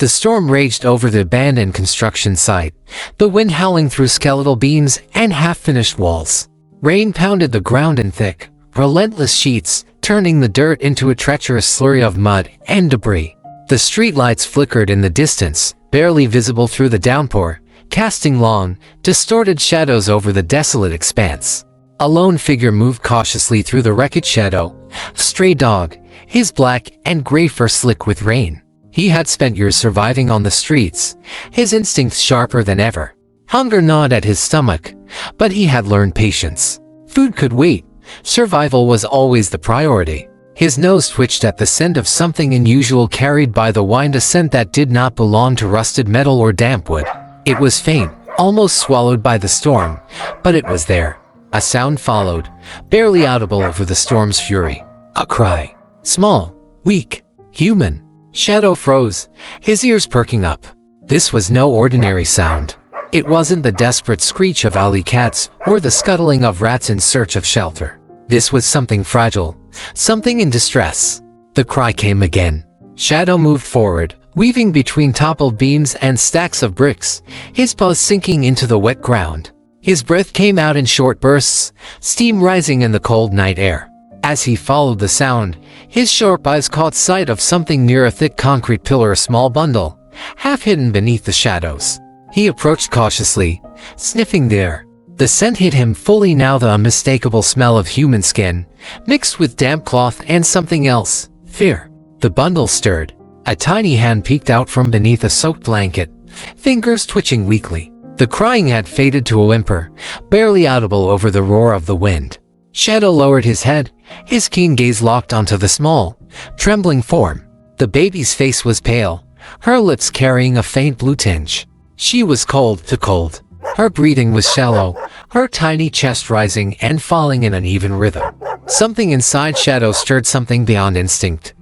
The storm raged over the abandoned construction site, the wind howling through skeletal beams and half-finished walls. Rain pounded the ground in thick, relentless sheets, turning the dirt into a treacherous slurry of mud and debris. The streetlights flickered in the distance, barely visible through the downpour, casting long, distorted shadows over the desolate expanse. A lone figure moved cautiously through the wreckage shadow, a stray dog, his black and gray fur slick with rain. He had spent years surviving on the streets, his instincts sharper than ever. Hunger gnawed at his stomach, but he had learned patience. Food could wait. Survival was always the priority. His nose twitched at the scent of something unusual carried by the wind, a scent that did not belong to rusted metal or damp wood. It was faint, almost swallowed by the storm, but it was there. A sound followed, barely audible over the storm's fury. A cry. Small, weak, human. Shadow froze, his ears perking up. This was no ordinary sound. It wasn't the desperate screech of alley cats or the scuttling of rats in search of shelter. This was something fragile, something in distress. The cry came again. Shadow moved forward, weaving between toppled beams and stacks of bricks, his paws sinking into the wet ground. His breath came out in short bursts, steam rising in the cold night air. As he followed the sound, his sharp eyes caught sight of something near a thick concrete pillar, a small bundle, half hidden beneath the shadows. He approached cautiously, sniffing the air. The scent hit him fully now, the unmistakable smell of human skin, mixed with damp cloth and something else, fear. The bundle stirred. A tiny hand peeked out from beneath a soaked blanket, fingers twitching weakly. The crying had faded to a whimper, barely audible over the roar of the wind. Shadow lowered his head, his keen gaze locked onto the small, trembling form. The baby's face was pale, her lips carrying a faint blue tinge. She was cold to cold. Her breathing was shallow, her tiny chest rising and falling in uneven rhythm. Something inside Shadow stirred, something beyond instinct,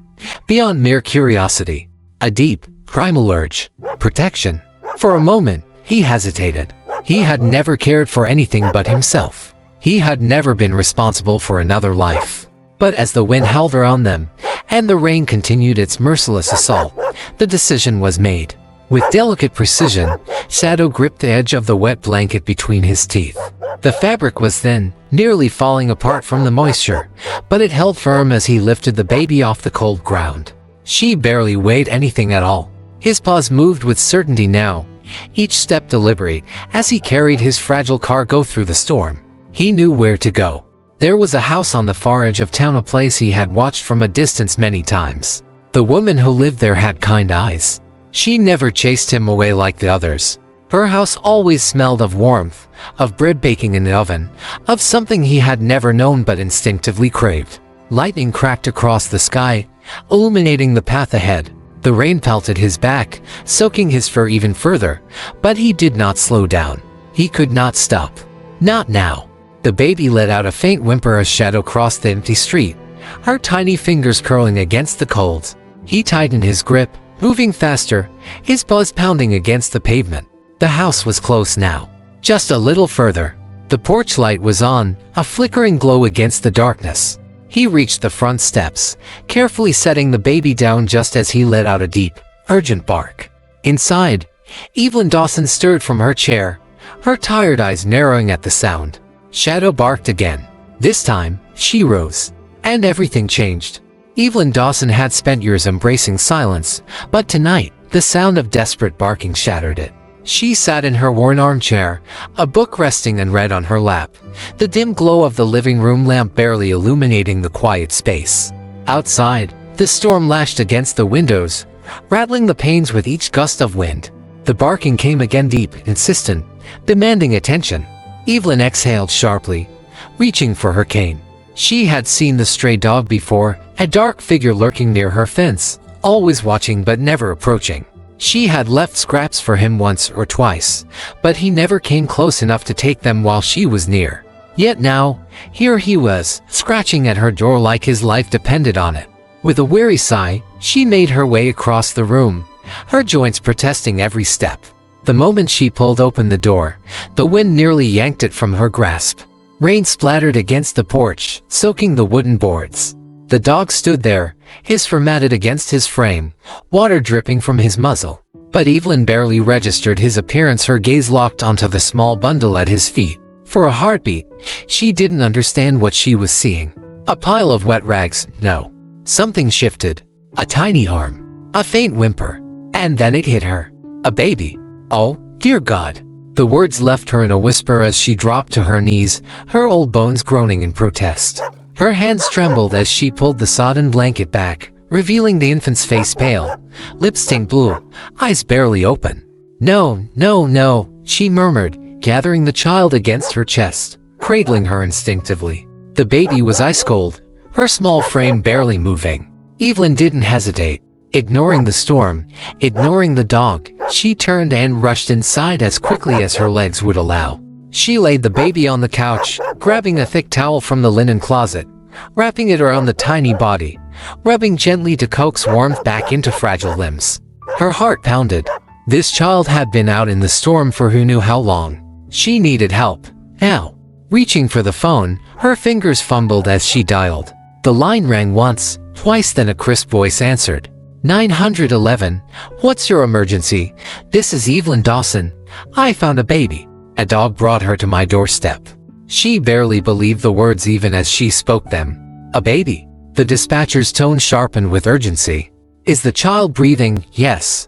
beyond mere curiosity. A deep, primal urge. Protection. For a moment, he hesitated. He had never cared for anything but himself. He had never been responsible for another life. But as the wind howled around them, and the rain continued its merciless assault, the decision was made. With delicate precision, Shadow gripped the edge of the wet blanket between his teeth. The fabric was thin, nearly falling apart from the moisture, but it held firm as he lifted the baby off the cold ground. She barely weighed anything at all. His paws moved with certainty now, each step deliberate, as he carried his fragile cargo through the storm. He knew where to go. There was a house on the far edge of town, a place he had watched from a distance many times. The woman who lived there had kind eyes. She never chased him away like the others. Her house always smelled of warmth, of bread baking in the oven, of something he had never known but instinctively craved. Lightning cracked across the sky, illuminating the path ahead. The rain pelted his back, soaking his fur even further, but he did not slow down. He could not stop. Not now. The baby let out a faint whimper as Shadow crossed the empty street, her tiny fingers curling against the cold. He tightened his grip, moving faster, his paws pounding against the pavement. The house was close now. Just a little further. The porch light was on, a flickering glow against the darkness. He reached the front steps, carefully setting the baby down just as he let out a deep, urgent bark. Inside, Evelyn Dawson stirred from her chair, her tired eyes narrowing at the sound. Shadow barked again. This time, she rose. And everything changed. Evelyn Dawson had spent years embracing silence, but tonight, the sound of desperate barking shattered it. She sat in her worn armchair, a book resting unread on her lap, the dim glow of the living room lamp barely illuminating the quiet space. Outside, the storm lashed against the windows, rattling the panes with each gust of wind. The barking came again, deep, insistent, demanding attention. Evelyn exhaled sharply, reaching for her cane. She had seen the stray dog before, a dark figure lurking near her fence, always watching but never approaching. She had left scraps for him once or twice, but he never came close enough to take them while she was near. Yet now, here he was, scratching at her door like his life depended on it. With a weary sigh, she made her way across the room, her joints protesting every step. The moment she pulled open the door, the wind nearly yanked it from her grasp. Rain splattered against the porch, soaking the wooden boards. The dog stood there, his fur matted against his frame, water dripping from his muzzle. But Evelyn barely registered his appearance, her gaze locked onto the small bundle at his feet. For a heartbeat, she didn't understand what she was seeing. A pile of wet rags, no. Something shifted. A tiny arm. A faint whimper. And then it hit her. A baby. Oh, dear God. The words left her in a whisper as she dropped to her knees, her old bones groaning in protest. Her hands trembled as she pulled the sodden blanket back, revealing the infant's face pale, lips stained blue, eyes barely open. No, no, no, she murmured, gathering the child against her chest, cradling her instinctively. The baby was ice cold, her small frame barely moving. Evelyn didn't hesitate. Ignoring the storm, ignoring the dog, she turned and rushed inside as quickly as her legs would allow. She laid the baby on the couch, grabbing a thick towel from the linen closet, wrapping it around the tiny body, rubbing gently to coax warmth back into fragile limbs. Her heart pounded. This child had been out in the storm for who knew how long. She needed help, now. Reaching for the phone, her fingers fumbled as she dialed. The line rang once, twice, then a crisp voice answered. 911, what's your emergency? This is Evelyn Dawson. I found a baby. A dog brought her to my doorstep. She barely believed the words even as she spoke them. A baby. The dispatcher's tone sharpened with urgency. Is the child breathing? Yes.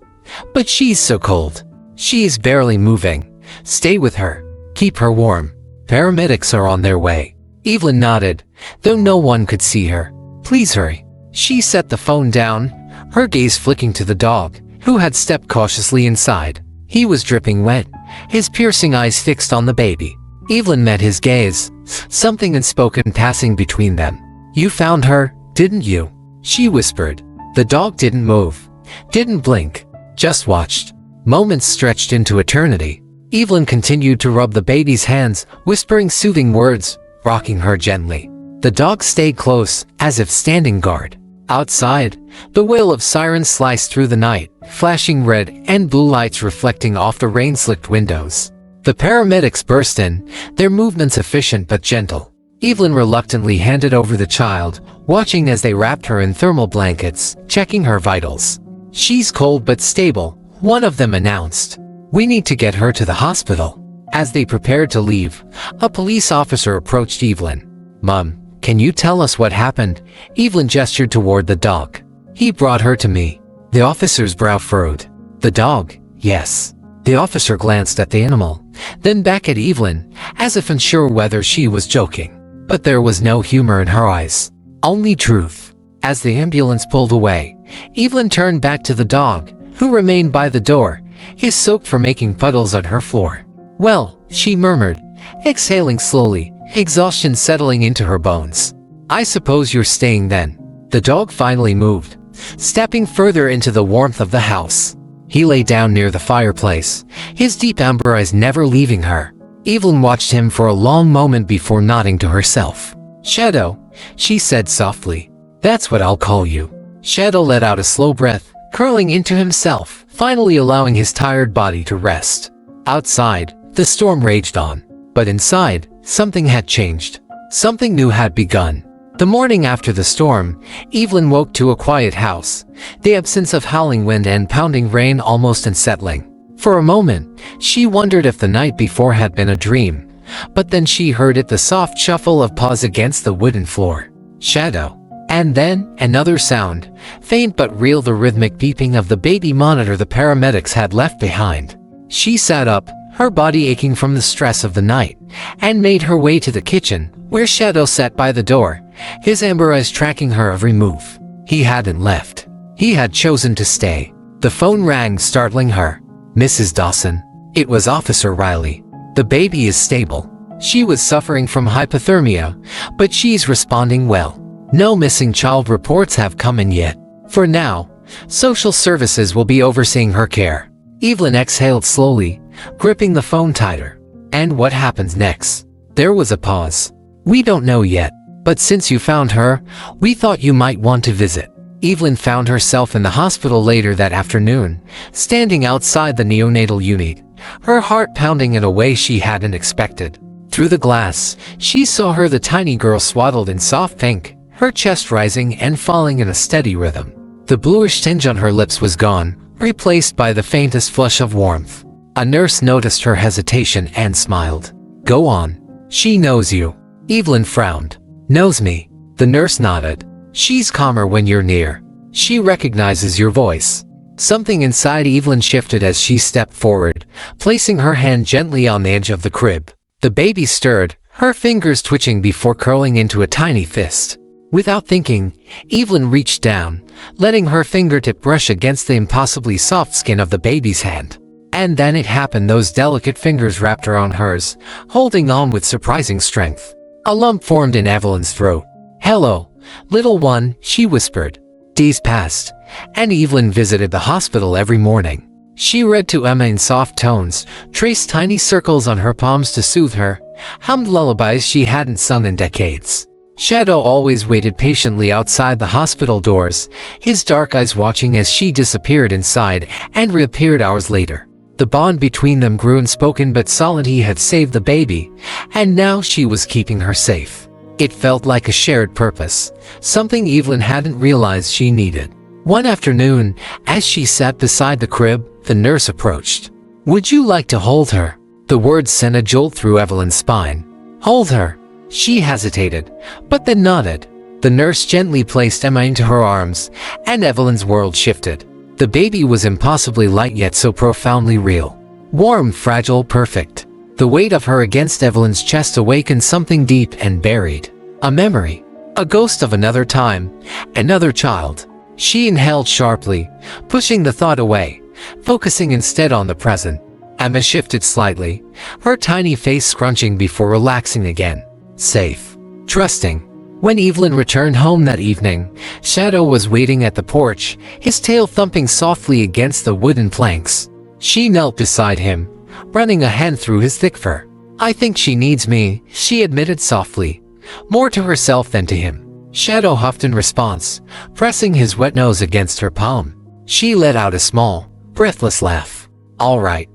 But she's so cold. She's barely moving. Stay with her. Keep her warm. Paramedics are on their way. Evelyn nodded, though no one could see her. Please hurry. She set the phone down, her gaze flicking to the dog, who had stepped cautiously inside. He was dripping wet, his piercing eyes fixed on the baby. Evelyn met his gaze, something unspoken passing between them. You found her, didn't you? She whispered. The dog didn't move, didn't blink, just watched. Moments stretched into eternity. Evelyn continued to rub the baby's hands, whispering soothing words, rocking her gently. The dog stayed close, as if standing guard. Outside, the wail of sirens sliced through the night, flashing red and blue lights reflecting off the rain-slicked windows. The paramedics burst in, their movements efficient but gentle. Evelyn reluctantly handed over the child, watching as they wrapped her in thermal blankets, checking her vitals. She's cold but stable, one of them announced. We need to get her to the hospital. As they prepared to leave, a police officer approached Evelyn. Mom, can you tell us what happened? Evelyn gestured toward the dog. He brought her to me. The officer's brow furrowed. The dog, yes. The officer glanced at the animal, then back at Evelyn, as if unsure whether she was joking. But there was no humor in her eyes. Only truth. As the ambulance pulled away, Evelyn turned back to the dog, who remained by the door, his soaked for making puddles on her floor. Well, she murmured, exhaling slowly, exhaustion settling into her bones. I suppose you're staying then. The dog finally moved, stepping further into the warmth of the house. He lay down near the fireplace, his deep amber eyes never leaving her. Evelyn watched him for a long moment before nodding to herself. Shadow, she said softly. That's what I'll call you. Shadow let out a slow breath, curling into himself, finally allowing his tired body to rest. Outside, the storm raged on. But inside, something had changed. Something new had begun. The morning after the storm, Evelyn woke to a quiet house, the absence of howling wind and pounding rain almost unsettling. For a moment, she wondered if the night before had been a dream, but then she heard the soft shuffle of paws against the wooden floor. Shadow. And then, another sound, faint but real, the rhythmic beeping of the baby monitor the paramedics had left behind. She sat up, her body aching from the stress of the night, and made her way to the kitchen, where Shadow sat by the door, his amber eyes tracking her every move. He hadn't left. He had chosen to stay. The phone rang, startling her. Mrs. Dawson. It was Officer Riley. The baby is stable. She was suffering from hypothermia, but she's responding well. No missing child reports have come in yet. For now, social services will be overseeing her care. Evelyn exhaled slowly, gripping the phone tighter. And what happens next? There was a pause. We don't know yet, but since you found her, we thought you might want to visit. Evelyn found herself in the hospital later that afternoon, standing outside the neonatal unit, her heart pounding in a way she hadn't expected. Through the glass, she saw her, the tiny girl swaddled in soft pink, her chest rising and falling in a steady rhythm. The bluish tinge on her lips was gone, replaced by the faintest flush of warmth. A nurse noticed her hesitation and smiled. "Go on. She knows you." Evelyn frowned. "Knows me?" The nurse nodded. "She's calmer when you're near. She recognizes your voice." Something inside Evelyn shifted as she stepped forward, placing her hand gently on the edge of the crib. The baby stirred, her fingers twitching before curling into a tiny fist. Without thinking, Evelyn reached down, letting her fingertip brush against the impossibly soft skin of the baby's hand. And then it happened. Those delicate fingers wrapped around hers, holding on with surprising strength. A lump formed in Evelyn's throat. "Hello, little one," she whispered. Days passed, and Evelyn visited the hospital every morning. She read to Emma in soft tones, traced tiny circles on her palms to soothe her, hummed lullabies she hadn't sung in decades. Shadow always waited patiently outside the hospital doors, his dark eyes watching as she disappeared inside and reappeared hours later. The bond between them grew unspoken but solid. He had saved the baby, and now she was keeping her safe. It felt like a shared purpose, something Evelyn hadn't realized she needed. One afternoon, as she sat beside the crib, the nurse approached. "Would you like to hold her?" The words sent a jolt through Evelyn's spine. "Hold her?" She hesitated, but then nodded. The nurse gently placed Emma into her arms, and Evelyn's world shifted. The baby was impossibly light yet so profoundly real. Warm, fragile, perfect. The weight of her against Evelyn's chest awakened something deep and buried. A memory. A ghost of another time. Another child. She inhaled sharply, pushing the thought away, focusing instead on the present. Emma shifted slightly, her tiny face scrunching before relaxing again. Safe. Trusting. When Evelyn returned home that evening, Shadow was waiting at the porch, his tail thumping softly against the wooden planks. She knelt beside him, running a hand through his thick fur. "I think she needs me," she admitted softly, more to herself than to him. Shadow huffed in response, pressing his wet nose against her palm. She let out a small, breathless laugh. All right,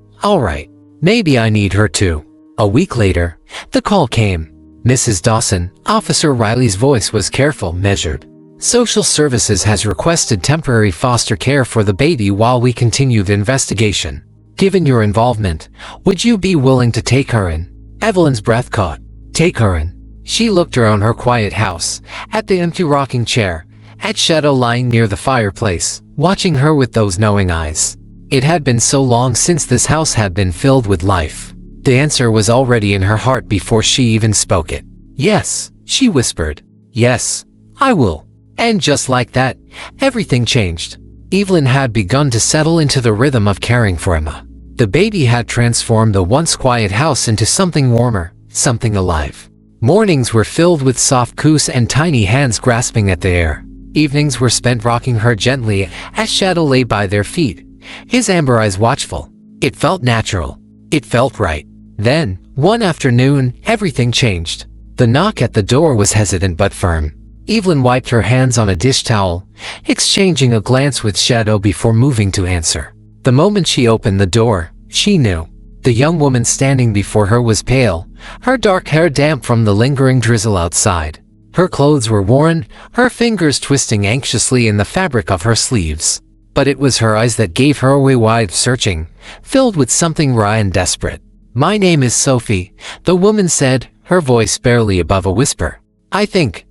maybe I need her too." A week later, the call came. "Mrs. Dawson," Officer Riley's voice was careful, measured. "Social Services has requested temporary foster care for the baby while we continue the investigation. Given your involvement, would you be willing to take her in?" Evelyn's breath caught. "Take her in?" She looked around her quiet house, at the empty rocking chair, at Shadow lying near the fireplace, watching her with those knowing eyes. It had been so long since this house had been filled with life. The answer was already in her heart before she even spoke it. "Yes," she whispered. "Yes, I will." And just like that, everything changed. Evelyn had begun to settle into the rhythm of caring for Emma. The baby had transformed the once quiet house into something warmer, something alive. Mornings were filled with soft coos and tiny hands grasping at the air. Evenings were spent rocking her gently as Shadow lay by their feet, his amber eyes watchful. It felt natural. It felt right. Then, one afternoon, everything changed. The knock at the door was hesitant but firm. Evelyn wiped her hands on a dish towel, exchanging a glance with Shadow before moving to answer. The moment she opened the door, she knew. The young woman standing before her was pale, her dark hair damp from the lingering drizzle outside. Her clothes were worn, her fingers twisting anxiously in the fabric of her sleeves. But it was her eyes that gave her away, wide, searching, filled with something wry and desperate. "My name is Sophie," the woman said, her voice barely above a whisper. I think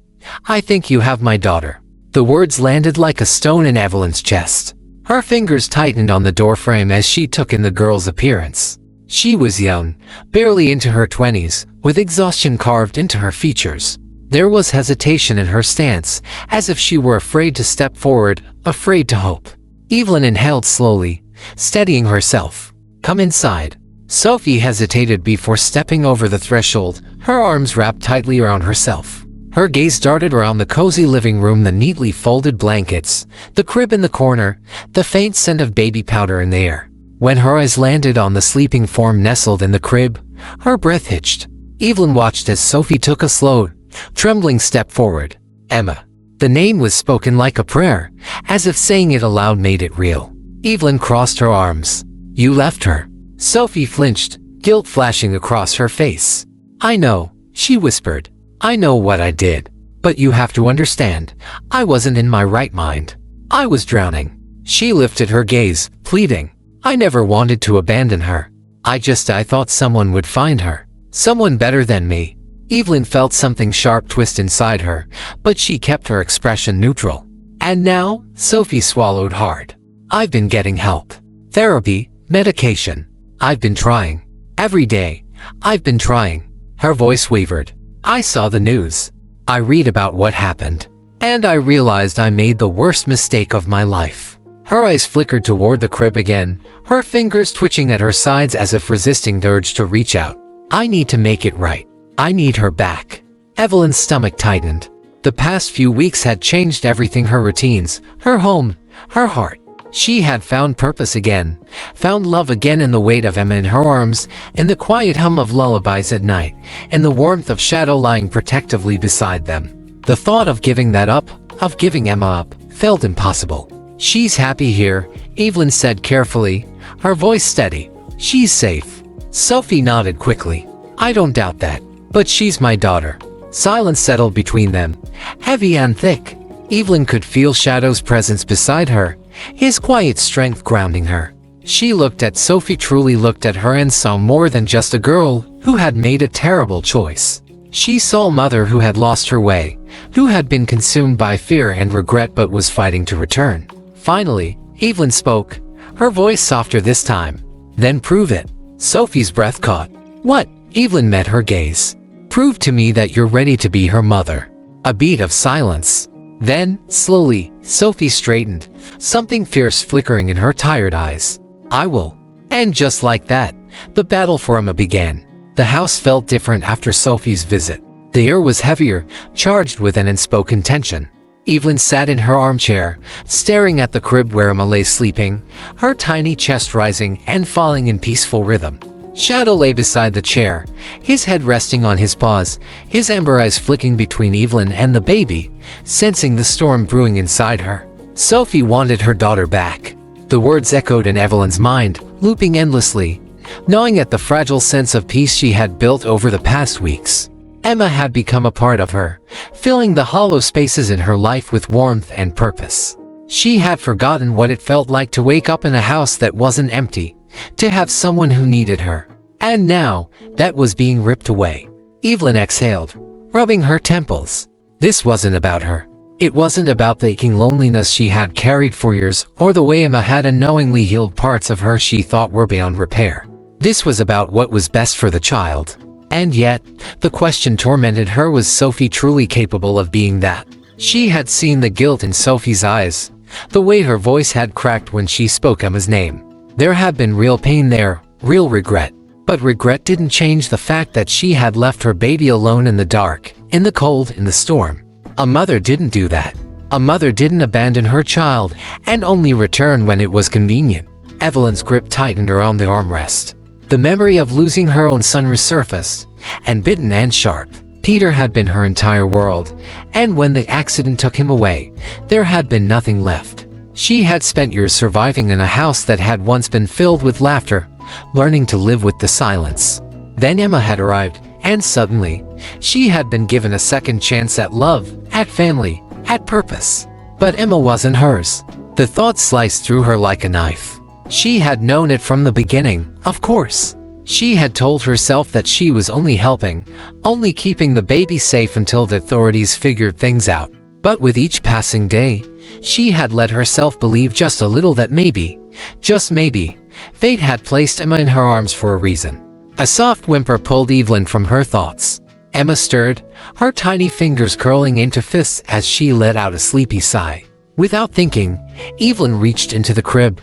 you have my daughter." The words landed like a stone in Evelyn's chest. Her fingers tightened on the doorframe as she took in the girl's appearance. She was young, barely into her 20s, with exhaustion carved into her features. There was hesitation in her stance, as if she were afraid to step forward, afraid to hope. Evelyn inhaled slowly, steadying herself. "Come inside." Sophie hesitated before stepping over the threshold, her arms wrapped tightly around herself. Her gaze darted around the cozy living room, the neatly folded blankets, the crib in the corner, the faint scent of baby powder in the air. When her eyes landed on the sleeping form nestled in the crib, her breath hitched. Evelyn watched as Sophie took a slow, trembling step forward. "Emma." The name was spoken like a prayer, as if saying it aloud made it real. Evelyn crossed her arms. "You left her." Sophie flinched, guilt flashing across her face. "I know," she whispered. "I know what I did. But you have to understand, I wasn't in my right mind. I was drowning." She lifted her gaze, pleading. I never wanted to abandon her. I thought someone would find her. Someone better than me. Evelyn felt something sharp twist inside her, but she kept her expression neutral. And now, Sophie swallowed hard. I've been getting help. Therapy, medication. I've been trying. Every day. I've been trying. Her voice wavered. I saw the news. I read about what happened. And I realized I made the worst mistake of my life. Her eyes flickered toward the crib again, her fingers twitching at her sides as if resisting the urge to reach out. I need to make it right. I need her back. Evelyn's stomach tightened. The past few weeks had changed everything: her routines, her home, her heart. She had found purpose again, found love again in the weight of Emma in her arms, in the quiet hum of lullabies at night, in the warmth of Shadow lying protectively beside them. The thought of giving that up, of giving Emma up, felt impossible. She's happy here, Evelyn said carefully, her voice steady. She's safe. Sophie nodded quickly. I don't doubt that. But she's my daughter. Silence settled between them, heavy and thick. Evelyn could feel Shadow's presence beside her, his quiet strength grounding her. She looked at Sophie, truly looked at her, and saw more than just a girl who had made a terrible choice. She saw a mother who had lost her way, who had been consumed by fear and regret but was fighting to return. Finally, Evelyn spoke, her voice softer this time. Then prove it. Sophie's breath caught. What? Evelyn met her gaze. Prove to me that you're ready to be her mother. A beat of silence. Then, slowly, Sophie straightened, something fierce flickering in her tired eyes. I will. And just like that, the battle for Emma began. The house felt different after Sophie's visit. The air was heavier, charged with an unspoken tension. Evelyn sat in her armchair, staring at the crib where Emma lay sleeping, her tiny chest rising and falling in peaceful rhythm. Shadow lay beside the chair, his head resting on his paws, his amber eyes flicking between Evelyn and the baby, sensing the storm brewing inside her. Sophie wanted her daughter back. The words echoed in Evelyn's mind, looping endlessly, gnawing at the fragile sense of peace she had built over the past weeks. Emma had become a part of her, filling the hollow spaces in her life with warmth and purpose. She had forgotten what it felt like to wake up in a house that wasn't empty, to have someone who needed her. And now, that was being ripped away. Evelyn exhaled, rubbing her temples. This wasn't about her. It wasn't about the aching loneliness she had carried for years, or the way Emma had unknowingly healed parts of her she thought were beyond repair. This was about what was best for the child. And yet, the question tormented her: was Sophie truly capable of being that? She had seen the guilt in Sophie's eyes, the way her voice had cracked when she spoke Emma's name. There had been real pain there, real regret. But regret didn't change the fact that she had left her baby alone in the dark, in the cold, in the storm. A mother didn't do that. A mother didn't abandon her child and only return when it was convenient. Evelyn's grip tightened around the armrest. The memory of losing her own son resurfaced, and bitten and sharp. Peter had been her entire world, and when the accident took him away, there had been nothing left. She had spent years surviving in a house that had once been filled with laughter, learning to live with the silence. Then Emma had arrived, and suddenly, she had been given a second chance at love, at family, at purpose. But Emma wasn't hers. The thought sliced through her like a knife. She had known it from the beginning, of course. She had told herself that she was only helping, only keeping the baby safe until the authorities figured things out. But with each passing day, she had let herself believe just a little that maybe, just maybe, fate had placed Emma in her arms for a reason. A soft whimper pulled Evelyn from her thoughts. Emma stirred, her tiny fingers curling into fists as she let out a sleepy sigh. Without thinking, Evelyn reached into the crib,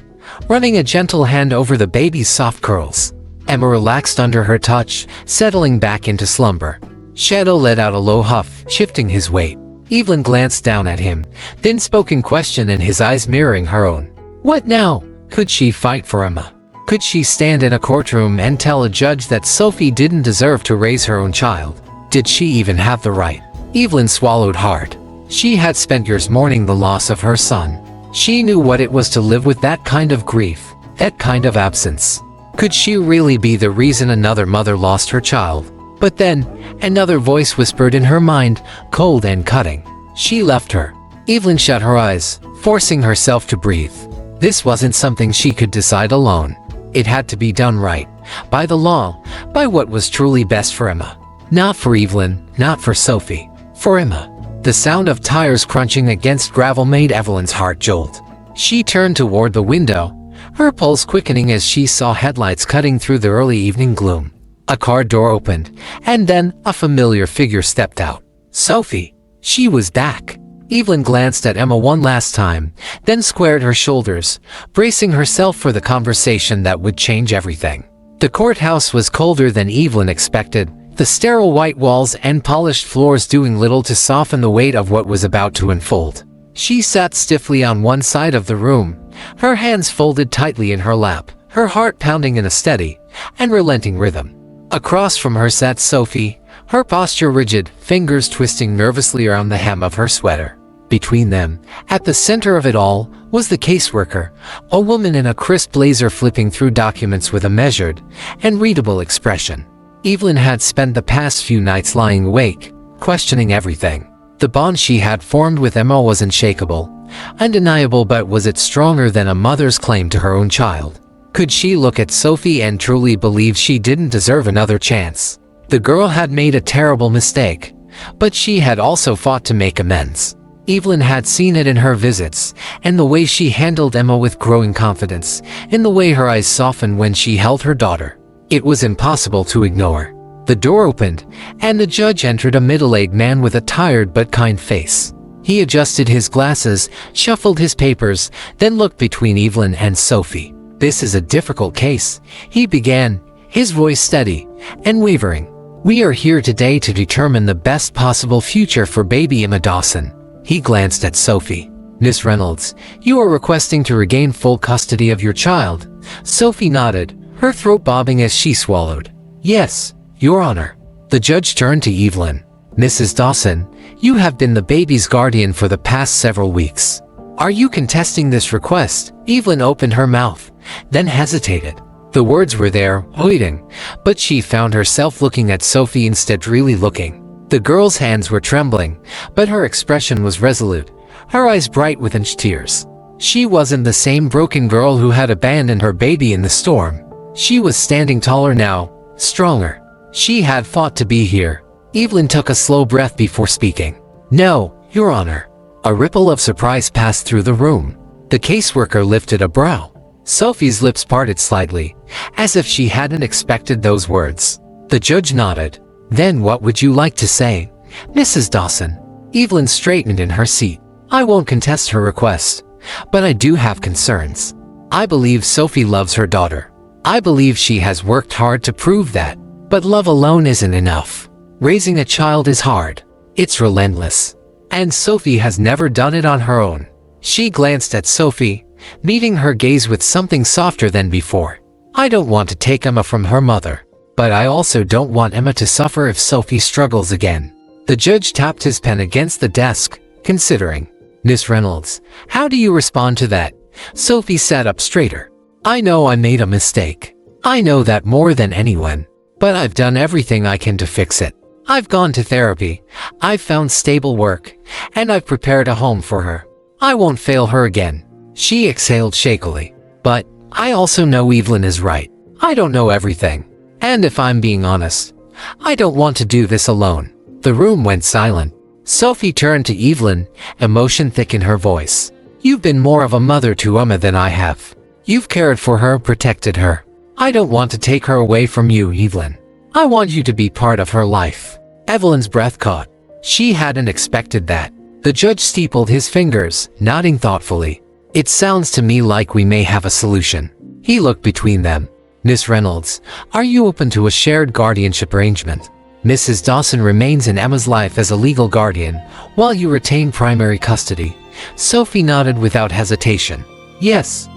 running a gentle hand over the baby's soft curls. Emma relaxed under her touch, settling back into slumber. Shadow let out a low huff, shifting his weight. Evelyn glanced down at him, then spoke in question, and his eyes mirroring her own. What now? Could she fight for Emma? Could she stand in a courtroom and tell a judge that Sophie didn't deserve to raise her own child? Did she even have the right? Evelyn swallowed hard. She had spent years mourning the loss of her son. She knew what it was to live with that kind of grief, that kind of absence. Could she really be the reason another mother lost her child? But then, another voice whispered in her mind, cold and cutting. She left her. Evelyn shut her eyes, forcing herself to breathe. This wasn't something she could decide alone. It had to be done right, by the law, by what was truly best for Emma. Not for Evelyn, not for Sophie, for Emma. The sound of tires crunching against gravel made Evelyn's heart jolt. She turned toward the window, her pulse quickening as she saw headlights cutting through the early evening gloom. A car door opened, and then a familiar figure stepped out. Sophie. She was back. Evelyn glanced at Emma one last time, then squared her shoulders, bracing herself for the conversation that would change everything. The courthouse was colder than Evelyn expected, the sterile white walls and polished floors doing little to soften the weight of what was about to unfold. She sat stiffly on one side of the room, her hands folded tightly in her lap, her heart pounding in a steady and relenting rhythm. Across from her sat Sophie, her posture rigid, fingers twisting nervously around the hem of her sweater. Between them, at the center of it all, was the caseworker, a woman in a crisp blazer flipping through documents with a measured and readable expression. Evelyn had spent the past few nights lying awake, questioning everything. The bond she had formed with Emma was unshakable, undeniable, but was it stronger than a mother's claim to her own child? Could she look at Sophie and truly believe she didn't deserve another chance? The girl had made a terrible mistake, but she had also fought to make amends. Evelyn had seen it in her visits, and the way she handled Emma with growing confidence, in the way her eyes softened when she held her daughter. It was impossible to ignore. The door opened, and the judge entered, a middle-aged man with a tired but kind face. He adjusted his glasses, shuffled his papers, then looked between Evelyn and Sophie. "This is a difficult case," he began, his voice steady and wavering. "We are here today to determine the best possible future for baby Emma Dawson." He glanced at Sophie. "Miss Reynolds, you are requesting to regain full custody of your child." Sophie nodded, her throat bobbing as she swallowed. "Yes, Your Honor." The judge turned to Evelyn. "Mrs. Dawson, you have been the baby's guardian for the past several weeks. Are you contesting this request?" Evelyn opened her mouth, then hesitated. The words were there, waiting, but she found herself looking at Sophie instead, really looking. The girl's hands were trembling, but her expression was resolute, her eyes bright with tears. She wasn't the same broken girl who had abandoned her baby in the storm. She was standing taller now, stronger. She had fought to be here. Evelyn took a slow breath before speaking. "No, Your Honor." A ripple of surprise passed through the room. The caseworker lifted a brow. Sophie's lips parted slightly, as if she hadn't expected those words. The judge nodded. "Then what would you like to say, Mrs. Dawson?" Evelyn straightened in her seat. "I won't contest her request, but I do have concerns. I believe Sophie loves her daughter. I believe she has worked hard to prove that. But love alone isn't enough. Raising a child is hard. It's relentless. And Sophie has never done it on her own." She glanced at Sophie, meeting her gaze with something softer than before. "I don't want to take Emma from her mother, but I also don't want Emma to suffer if Sophie struggles again." The judge tapped his pen against the desk, considering. "Miss Reynolds, how do you respond to that?" Sophie sat up straighter. "I know I made a mistake. I know that more than anyone. But I've done everything I can to fix it. I've gone to therapy, I've found stable work, and I've prepared a home for her. I won't fail her again." She exhaled shakily. "But I also know Evelyn is right. I don't know everything. And if I'm being honest, I don't want to do this alone." The room went silent. Sophie turned to Evelyn, emotion thick in her voice. "You've been more of a mother to Emma than I have. You've cared for her, protected her. I don't want to take her away from you, Evelyn. I want you to be part of her life." Evelyn's breath caught. She hadn't expected that. The judge steepled his fingers, nodding thoughtfully. "It sounds to me like we may have a solution." He looked between them. "Miss Reynolds, are you open to a shared guardianship arrangement? Mrs. Dawson remains in Emma's life as a legal guardian, while you retain primary custody." Sophie nodded without hesitation. "Yes."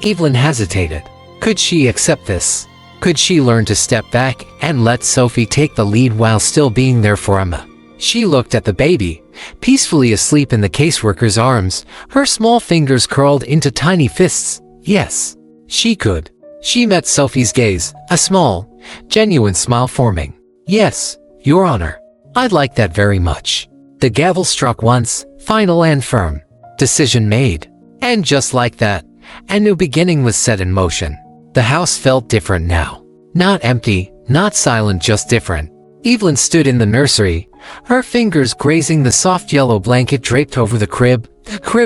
Evelyn hesitated. Could she accept this? Could she learn to step back and let Sophie take the lead while still being there for Emma? She looked at the baby, peacefully asleep in the caseworker's arms, her small fingers curled into tiny fists. Yes, she could. She met Sophie's gaze, a small, genuine smile forming. "Yes, Your Honor. I'd like that very much." The gavel struck once, final and firm. Decision made. And just like that, A new beginning was set in motion. The house felt different now. Not empty, not silent, just different. Evelyn stood in the nursery, her fingers grazing the soft yellow blanket draped over the crib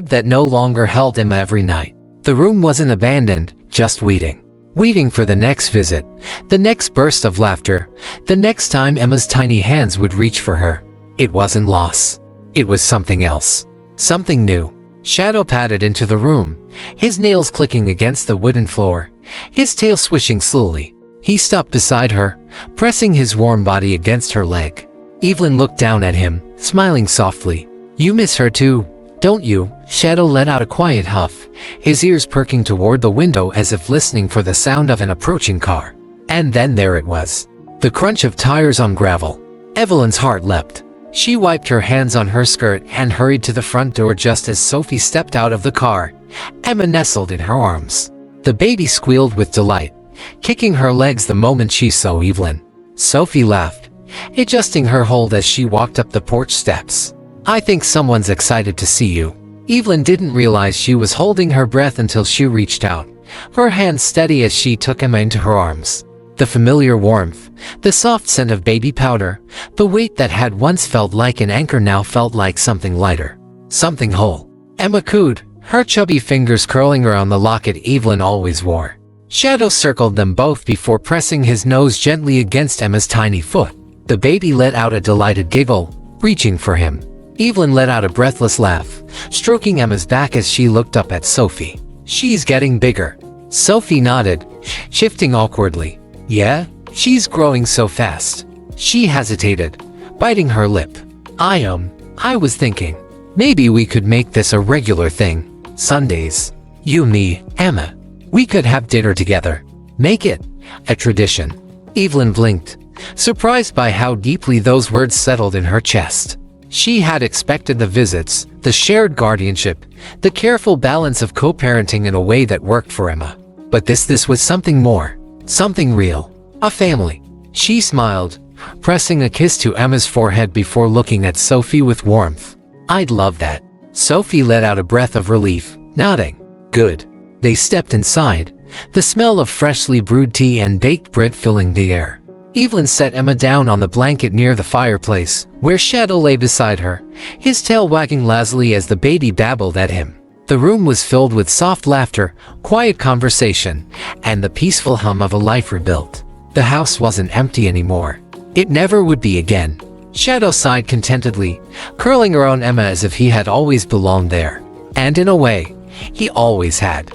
that no longer held Emma every night. The room wasn't abandoned, just waiting. Waiting for the next visit, the next burst of laughter, the next time Emma's tiny hands would reach for her. It wasn't loss. It was something else. Something new. Shadow padded into the room, his nails clicking against the wooden floor, his tail swishing slowly. He stopped beside her, pressing his warm body against her leg. Evelyn looked down at him, smiling softly. "You miss her too, don't you?" Shadow let out a quiet huff, his ears perking toward the window as if listening for the sound of an approaching car. And then there it was. The crunch of tires on gravel. Evelyn's heart leapt. She wiped her hands on her skirt and hurried to the front door just as Sophie stepped out of the car. Emma nestled in her arms. The baby squealed with delight, kicking her legs the moment she saw Evelyn. Sophie laughed, adjusting her hold as she walked up the porch steps. "I think someone's excited to see you." Evelyn didn't realize she was holding her breath until she reached out, her hands steady as she took Emma into her arms. The familiar warmth, the soft scent of baby powder, the weight that had once felt like an anchor now felt like something lighter, something whole. Emma cooed, her chubby fingers curling around the locket Evelyn always wore. Shadow circled them both before pressing his nose gently against Emma's tiny foot. The baby let out a delighted giggle, reaching for him. Evelyn let out a breathless laugh, stroking Emma's back as she looked up at Sophie. "She's getting bigger." Sophie nodded, shifting awkwardly. "Yeah, she's growing so fast." She hesitated, biting her lip. I was thinking, maybe we could make this a regular thing. Sundays. You, me, Emma. We could have dinner together. Make it a tradition." Evelyn blinked, surprised by how deeply those words settled in her chest. She had expected the visits, the shared guardianship, the careful balance of co-parenting in a way that worked for Emma. But this was something more, something real, a family. She smiled, pressing a kiss to Emma's forehead before looking at Sophie with warmth. "I'd love that." Sophie let out a breath of relief, nodding. "Good." They stepped inside, the smell of freshly brewed tea and baked bread filling the air. Evelyn set Emma down on the blanket near the fireplace, where Shadow lay beside her, his tail wagging lazily as the baby babbled at him. The room was filled with soft laughter, quiet conversation, and the peaceful hum of a life rebuilt. The house wasn't empty anymore. It never would be again. Shadow sighed contentedly, curling around Emma as if he had always belonged there. And in a way, he always had.